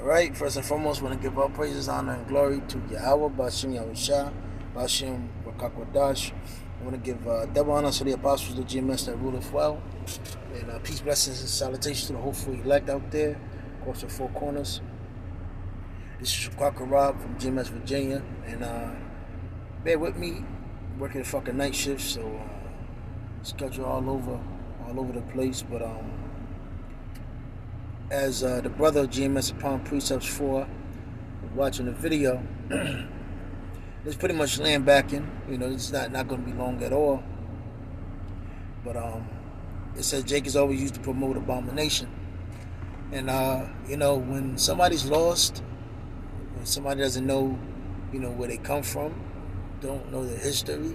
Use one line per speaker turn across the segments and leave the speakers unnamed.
Alright, first and foremost, want to give all praises, honor, and glory to Yahweh, Bashim Yahushua, Bashim Rakakwadash. I want to give double honor to the apostles of GMS that ruleth well. And peace, blessings, and salutations to the hopeful elect out there across the four corners. This is Quacker Rob from GMS Virginia. And bear with me, working a fucking night shift, so schedule all over the place. But as the brother of GMS upon Precepts 4 watching the video, it's pretty much land backing. It's not going to be long at all. But it says Jake is always used to promote abomination. And when somebody's lost, when somebody doesn't know, where they come from, don't know their history,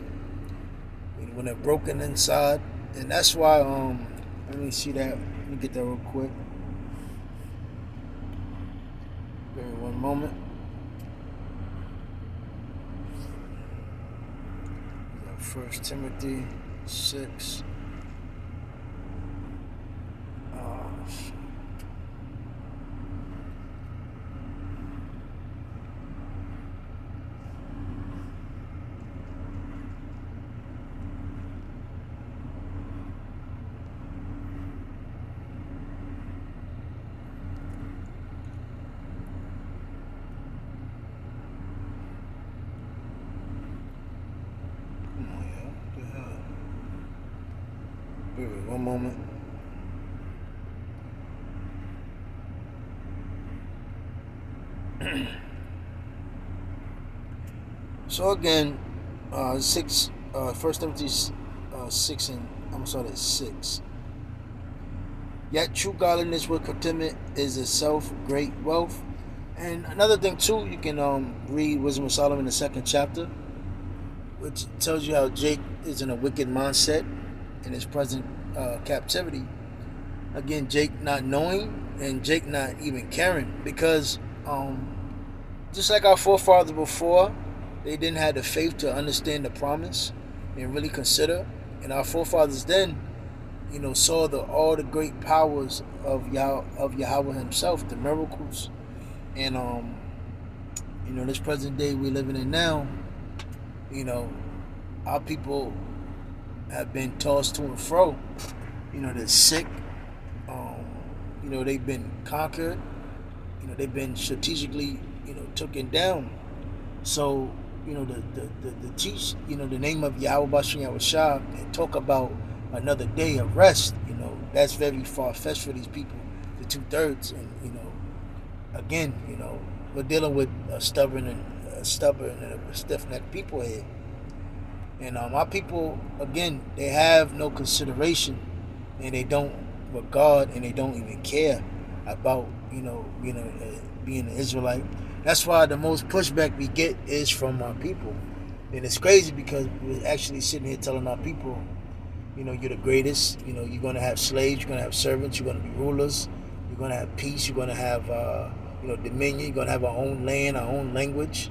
when they're broken inside, and that's why let me see that. Let me get that real quick. Give me one moment. First Timothy 6. One moment. So again, First Timothy 6 and I'm sorry, 6. Yet true godliness with contentment is itself great wealth. And another thing too, you can read Wisdom of Solomon, the 2nd chapter, which tells you how Jake is in a wicked mindset in his present captivity. Again, Jake not knowing and Jake not even caring, because just like our forefathers before, they didn't have the faith to understand the promise and really consider. And our forefathers then, saw all the great powers of Yahweh himself, the miracles. And this present day we're living in now, our people have been tossed to and fro. They're sick. They've been conquered. They've been strategically, taken down. So, the teach, the name of Yahweh Bashim Yahushua and talk about another day of rest, that's very far-fetched for these people, the 2/3. And, again, we're dealing with a stubborn and a stiff-necked people here. And our people, again, they have no consideration, and they don't regard, and they don't even care about, being an Israelite. That's why the most pushback we get is from our people. And it's crazy because we're actually sitting here telling our people, you're the greatest. You're going to have slaves, you're going to have servants, you're going to be rulers, you're going to have peace, you're going to have, dominion, you're going to have our own land, our own language.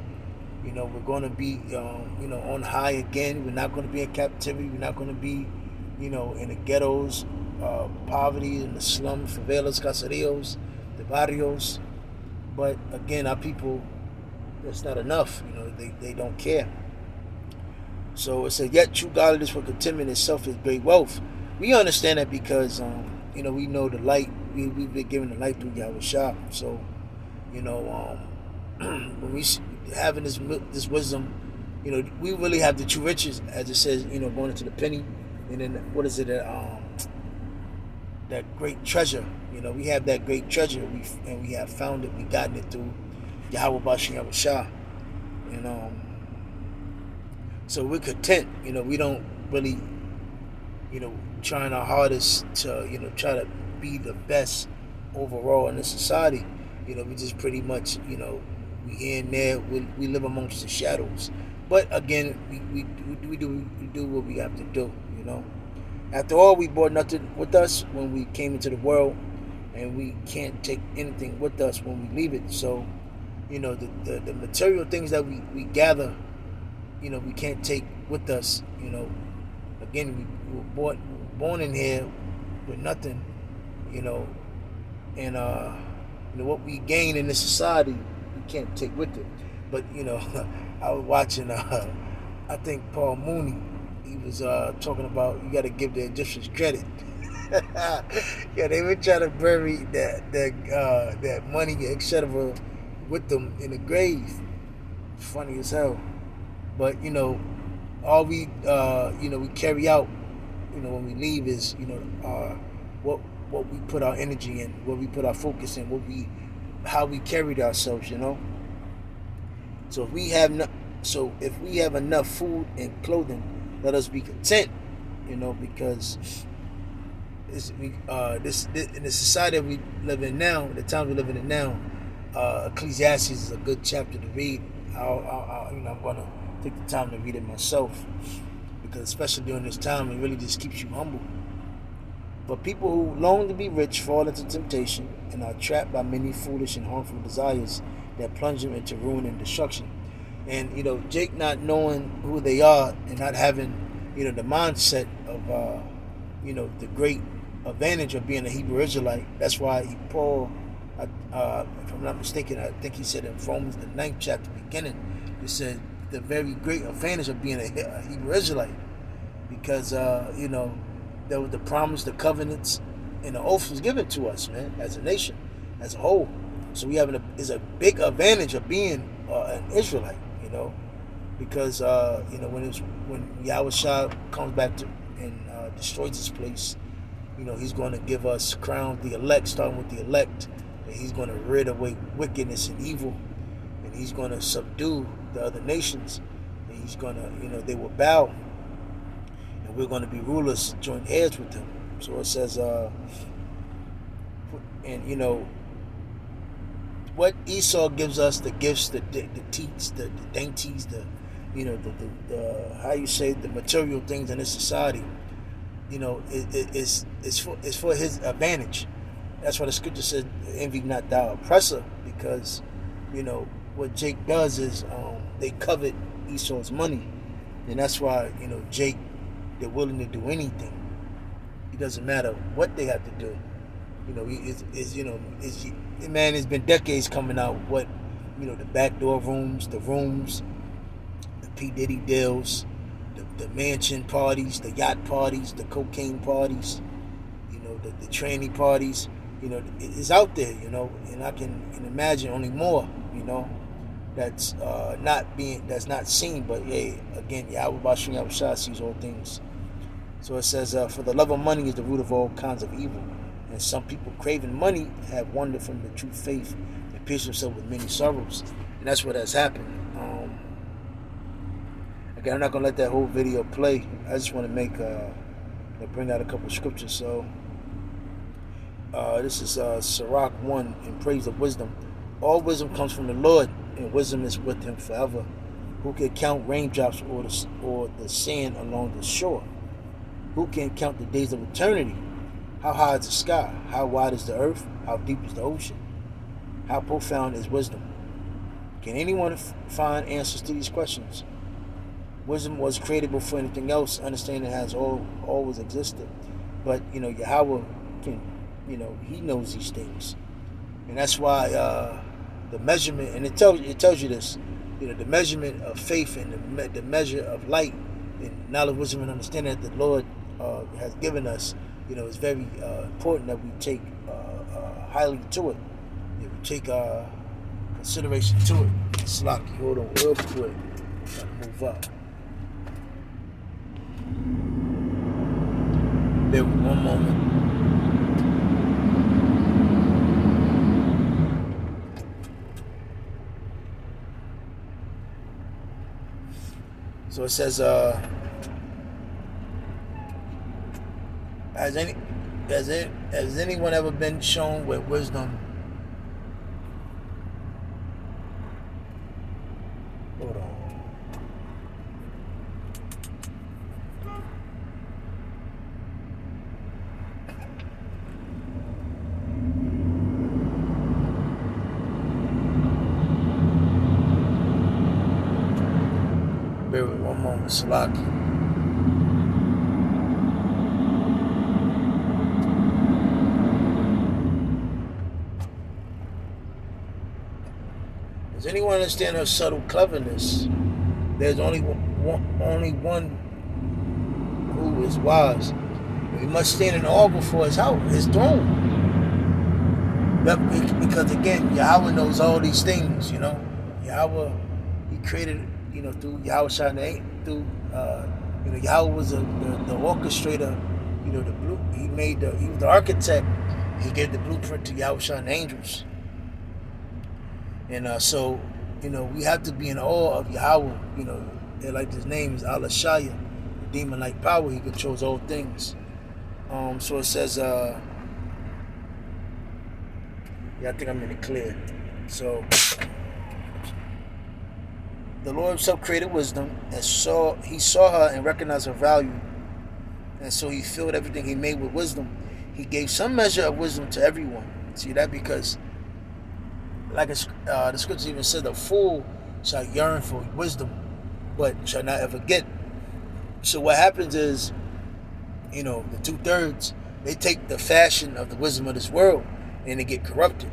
We're going to be, on high again. We're not going to be in captivity. We're not going to be, in the ghettos, poverty, in the slums, favelas, caseríos, the barrios. But again, our people, that's not enough. They don't care. So it says, yet true godliness for contentment itself is great wealth. We understand that because, we know the light. We've been given the light through Yahushua. So, when we having this wisdom, we really have the true riches, as it says, going into the penny, and then what is it? That great treasure. We have that great treasure. We have found it. We gotten it through Yahweh Bashim Yahushua. So we're content. We don't really, trying our hardest to, try to be the best overall in this society. We just pretty much, we here and there. We live amongst the shadows. But again, we do what we have to do. After all, we brought nothing with us when we came into the world, and we can't take anything with us when we leave it. So, the material things that we gather, we can't take with us. Again, we were born in here with nothing, and what we gain in this society, we can't take with it. But I was watching. I think Paul Mooney. He was talking about you got to give the Egyptians credit. Yeah, they were trying to bury that money, etc., with them in the grave. Funny as hell. But all we carry out, when we leave is what we put our energy in, what we put our focus in, how we carried ourselves. So if we have enough food and clothing, let us be content. Because this in the society we live in now, the times we live in now, Ecclesiastes is a good chapter to read. I'm gonna take the time to read it myself, because especially during this time, it really just keeps you humble. But people who long to be rich fall into temptation and are trapped by many foolish and harmful desires that plunge them into ruin and destruction. And Jake not knowing who they are and not having the mindset of the great advantage of being a Hebrew Israelite. That's why Paul, if I'm not mistaken, I think he said in Romans the 9th chapter beginning, he said the very great advantage of being a Hebrew Israelite, because there was the promise, the covenants, and the oath was given to us, man, as a nation, as a whole. So we have is a big advantage of being an Israelite, because when Yahushua comes back and destroys this place, he's going to give us crown the elect, starting with the elect, and he's going to rid away wickedness and evil, and he's going to subdue the other nations, and he's going to, they will bow, and we're going to be rulers, joint heirs with him. So it says, what Esau gives us, the gifts, the teats, the dainties, the how you say, the material things in this society, it's for his advantage. That's why the scripture says, envy not thou oppressor, because what Jake does is they covet Esau's money, and that's why Jake, they're willing to do anything. It doesn't matter what they have to do. Man, it's been decades coming out what the backdoor rooms, the P. Diddy deals, the mansion parties, the yacht parties, the cocaine parties, the tranny parties. It's out there, and I can imagine only more, that's not seen. But hey, again, Yahweh Bashim Yahushua sees all things. So it says, for the love of money is the root of all kinds of evil, and some people craving money have wandered from the true faith and pierced themselves with many sorrows, and that's what has happened. Again, I'm not gonna let that whole video play. I just want to bring out a couple of scriptures. So this is Sirach 1 in praise of wisdom. All wisdom comes from the Lord, and wisdom is with him forever. Who can count raindrops or the sand along the shore? Who can count the days of eternity? How high is the sky? How wide is the earth? How deep is the ocean? How profound is wisdom? Can anyone find answers to these questions? Wisdom was created before anything else. Understanding has always existed. But, Yahweh can, he knows these things. And that's why the measurement, and it tells you this, the measurement of faith and the measure of light and knowledge, wisdom, and understanding that the Lord has given us, is very important that we take highly to it. We take consideration to it. Slocky, hold on real quick. Try to move up. Bear with one moment. So it says, has anyone ever been shown with wisdom? Hold on. Bear with one moment, Slocky. anyone understand her subtle cleverness, there's only one who is wise. We must stand in awe before his throne. Because again, Yahweh knows all these things, Yahweh, he created, through Yahweh Shai, through, Yahweh was the orchestrator, he was the architect. He gave the blueprint to Yahweh Shai and angels. And so, we have to be in awe of Yahweh, like his name is Allah Shaya, demon-like power. He controls all things. So it says, I think I'm in the clear. So, the Lord himself created wisdom, and he saw her and recognized her value. And so he filled everything he made with wisdom. He gave some measure of wisdom to everyone. See that? Because, like the scripture even said, the fool shall yearn for wisdom, but shall not ever get. So what happens is, the 2/3, they take the fashion of the wisdom of this world, and they get corrupted,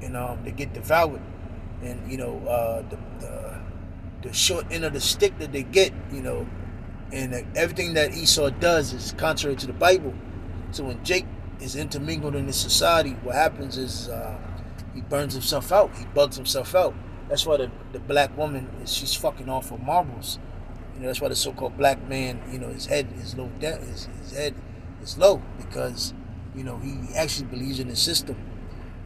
and they get devoured, and the short end of the stick that they get, and everything that Esau does is contrary to the Bible. So when Jake is intermingled in this society, what happens is he burns himself out, he bugs himself out. That's why the black woman she's fucking off of marbles. That's why the so-called black man, his head is low down, his head is low, because he actually believes in the system.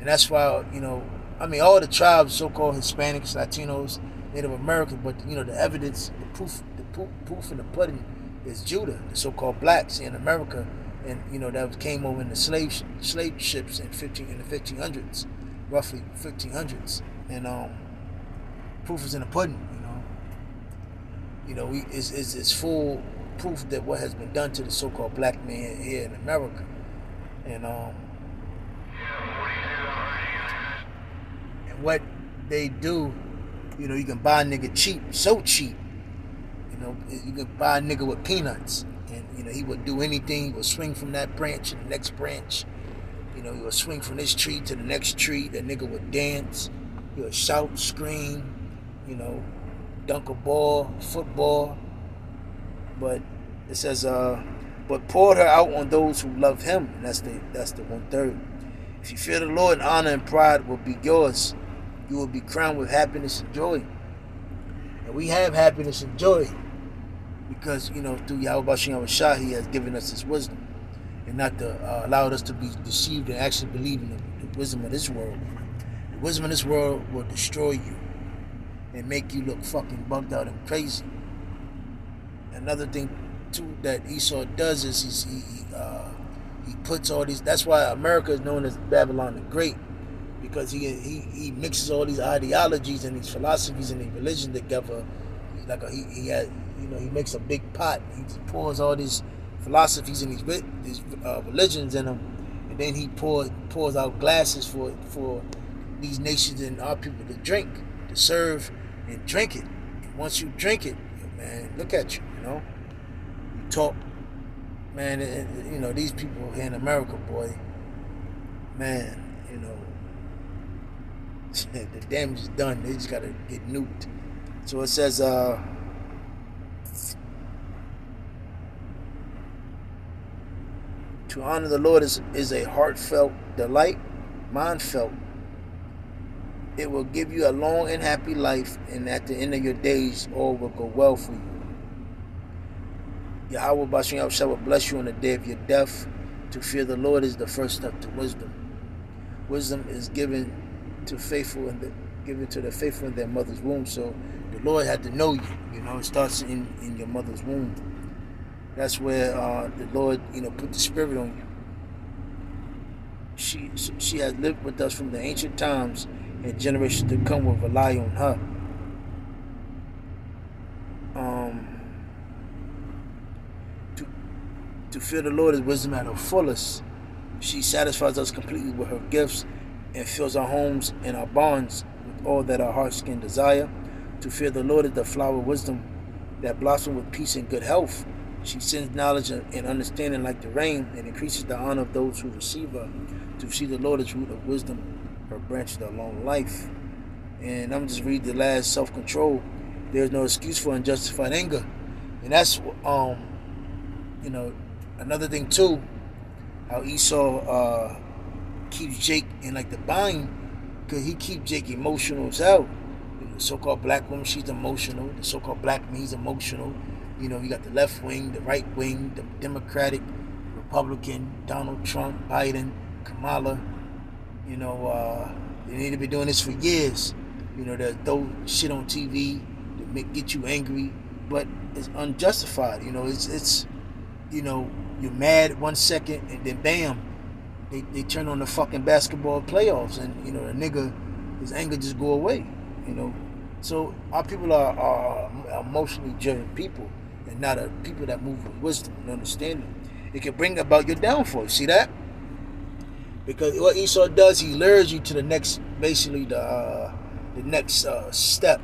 And that's why, all the tribes, so-called Hispanics, Latinos, Native American, but the evidence, the proof in the pudding is Judah, the so-called blacks in America, and that came over in the slave ships in the 1500s, roughly 1500s, and proof is in the pudding. It's full proof that what has been done to the so-called black man here in America, and what they do, you can buy a nigga cheap, so cheap. You can buy a nigga with peanuts, and he would do anything. He would swing from that branch to the next branch. He would swing from this tree to the next tree. That nigga would dance. He would shout, scream, dunk a ball, football. But it says, but poured her out on those who love him. And that's the 1/3. If you fear the Lord, honor and pride will be yours. You will be crowned with happiness and joy. And we have happiness and joy because, through Yahweh Bashem Shah, he has given us his wisdom, and not to allowed us to be deceived and actually believe in the wisdom of this world. The wisdom of this world will destroy you and make you look fucking bugged out and crazy. Another thing too that Esau does is he puts all these. That's why America is known as Babylon the Great, because he mixes all these ideologies and these philosophies and these religions together. He makes a big pot. He pours all these philosophies and these religions in them, and then he pours out glasses for these nations and our people to drink, to serve and drink it. And once you drink it, man, look at you. You talk, man. These people here in America, boy, man. The damage is done. They just gotta get nuked. So it says, to honor the Lord is a heartfelt delight, mind-felt. It will give you a long and happy life, and at the end of your days, all will go well for you. Yahweh Bashem Yahushua will bless you on the day of your death. To fear the Lord is the first step to wisdom. Wisdom is given to the faithful in their mother's womb. So the Lord had to know you. It starts in your mother's womb. That's where the Lord, put the spirit on you. She has lived with us from the ancient times, and generations to come will rely on her. To fear the Lord is wisdom at her fullest. She satisfies us completely with her gifts and fills our homes and our barns with all that our hearts can desire. To fear the Lord is the flower of wisdom that blossoms with peace and good health. She sends knowledge and understanding like the rain, and increases the honor of those who receive her. To see the Lord is root of wisdom, her branches are long life. And I'm just read the last self-control. There's no excuse for unjustified anger, and that's you know another thing too. How Esau keeps Jake in like the bind, because he keeps Jake emotional as hell. The so-called black woman, she's emotional. The so-called black man, he's emotional. You got the left wing, the right wing, the Democratic, Republican, Donald Trump, Biden, Kamala. They need to be doing this for years. They throw shit on TV that get you angry, but it's unjustified. It's you're mad 1 second and then bam, they turn on the fucking basketball playoffs, and the nigga, his anger just go away. So our people are emotionally driven people, and not a people that move with wisdom and understanding. It can bring about your downfall. See that? Because what Esau does, he lures you to the next, basically the next step.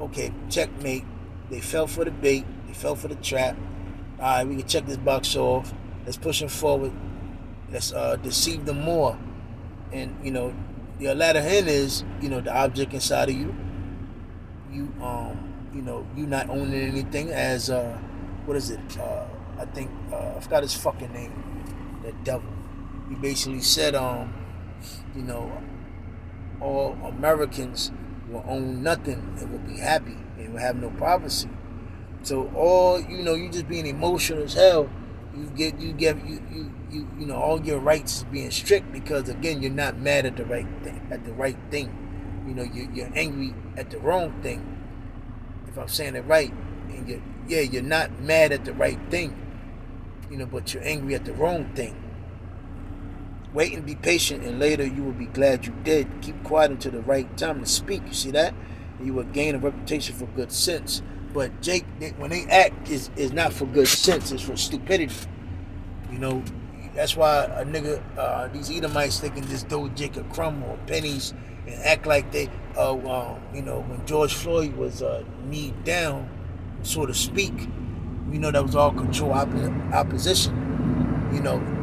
Okay, checkmate. They fell for the bait. They fell for the trap. All right, we can check this box off. Let's push them forward. Let's deceive them more. And your latter end is the object inside of you. You not owning anything as what is it? I think I forgot his fucking name. The devil. He basically said all Americans will own nothing and will be happy and will have no privacy. So all you just being emotional as hell. You all your rights is being strict, because again, you're not mad at the right thing. You're angry at the wrong thing. If I'm saying it right, and you're not mad at the right thing. But you're angry at the wrong thing. Wait and be patient, and later you will be glad you did. Keep quiet until the right time to speak. You see that? And you will gain a reputation for good sense. But Jake, when they act, is not for good sense. It's for stupidity. That's why a nigga, these Edomites, they can just throw Jake a crumb or pennies and act like they, when George Floyd was kneed down, so to speak, that was all control opposition.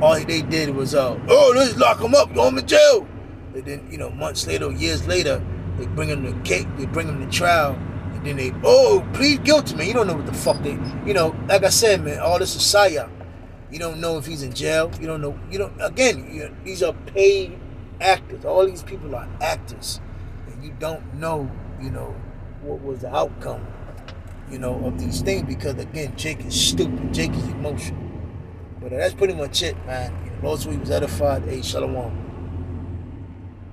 All they did was, let's lock him up, throw him in jail. And then, months later, years later, they bring him to trial, and then they, plead guilty, man. You don't know what the fuck they, like I said, man, all this is psyop. You don't know if he's in jail. You don't know, these are paid actors. All these people are actors. And you don't know, what was the outcome, of these things, because, again, Jake is stupid. Jake is emotional. But that's pretty much it, man. Lord Sweet was edified. Hey, shalom.